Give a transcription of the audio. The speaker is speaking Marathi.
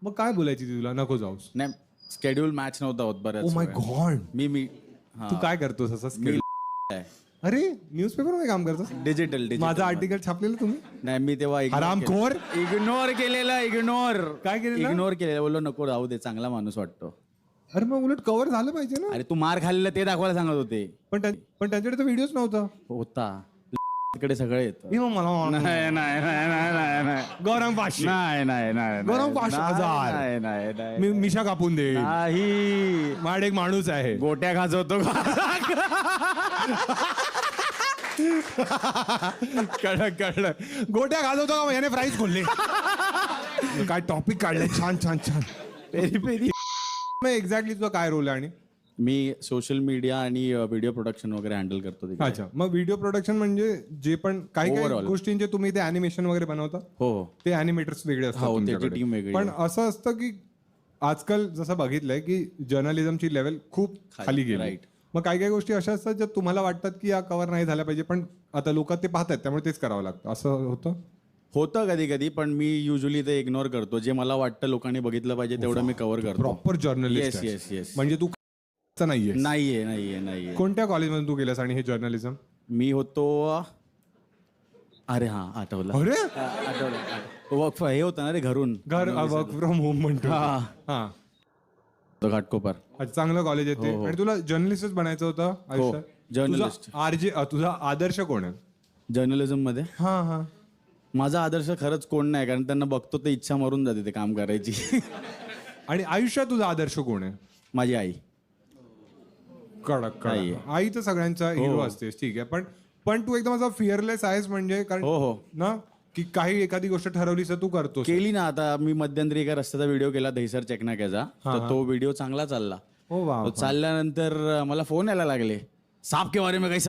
मग काय बोलायची ती तुला, नको जाऊस? नाही स्केड्यूल मॅच नव्हता होत ओ बऱ्याच माय वेळा. गॉड, मी तू काय करतोस असं schedule? अरे न्यूजपेपर मध्ये काम करतोस? डिजिटल माझं आर्टिकल छापलेलं तुम्ही? नाही मी तेव्हा हरामखोर. इग्नोर केलेलं. काय केलेलं? इग्नोर केलेलं. बोललो नको राहू दे, चांगला माणूस वाटतो. अरे मग उलट कव्हर झालं पाहिजे ना. अरे तू मार खाल्लेलं ते दाखवायला सांगत होते. पण त्यांच्याकडे तर व्हिडिओच नव्हता. होता तिकडे सगळं येतं. हे मग मला नाही नाही नाही नाही नाही नाही गौरव 500, नाही नाही नाही गौरव 5,000. नाही नाही नाही मी मिशा कापून दे. नाही. माझ्याकडे एक माणूस आहे. गोट्या खाजवतो कळलं. गोट्या घालवतो का याने प्राईस खोलले. काय टॉपिक काढले, छान छान छान. Peri peri. मग एक्झॅक्टली तुझा काय रोल आहे? आणि मी सोशल मीडिया आणि व्हिडिओ प्रोडक्शन वगैरे हँडल करतो तिकडे. अच्छा, मग व्हिडिओ प्रोडक्शन म्हणजे जे पण काही काही Overall. गोष्टींचे तुम्ही ते अॅनिमेशन वगैरे बनवता, हो ते अॅनिमेटर्स वेगळे असतात हो, त्याची तुमच्याकडे. team वेगळी पण आहे. असं असतं की आजकाल जसं बघितलंय की जर्नलिझमची लेवल खूप खाली गेली. right. मग काही काही गोष्टी अशा असतात ज्या तुम्हाला वाटतात की या कव्हर नाही झाल्या पाहिजे, पण आता लोक ते पाहतात त्यामुळे तेच करावं लागतं, असं होतं? कधी कधी, पण मी युजली ते इग्नोर करतो. जे मला वाटतं लोकांनी बघितलं पाहिजे तेवढं मी कव्हर करतो. Proper journalist. Yes yes. म्हणजे तू नाहीये. नाहीये. कोणत्या कॉलेजमधून तू केलंस आणि हे जर्नलिझम? मी होतो, अरे हा आठवलं. अरे आठवलं. हे होतं ना रे घरून. घर वर्क फ्रॉम होम म्हणतो. हा. हा, तो घाटकोपर. अच्छा, चांगलं कॉलेज आहे ते. आणि तुला जर्नलिस्टच बनायचं होतं आयुष्यात? journalist. तुझा आदर्श कोण आहे? जर्नलिझम मध्ये हा हा. माझा आदर्श खरंच कोण नाही, कारण त्यांना बघतो ते इच्छा मरून जाते ते काम करायची. आणि आयुष्यात तुझा आदर्श कोण आहे? माझी आई. कडक आई कडक. आई तर सगळ्यांचा हिरो असतेस, ठीक आहे, पण तू एकदम असा फिअरलेस आहेस, म्हणजे कारण हो ना की काही एखादी गोष्ट ठरवलीस तर तू करतोस. केली ना. आता मी मध्यंतरी एका रस्त्याचा व्हिडिओ केला दहिसर चेकनाक्याचा, तर तो व्हिडिओ चांगला चालला. हो वा. तो चालल्यानंतर मला फोन यायला लागले, साप के बारे में काही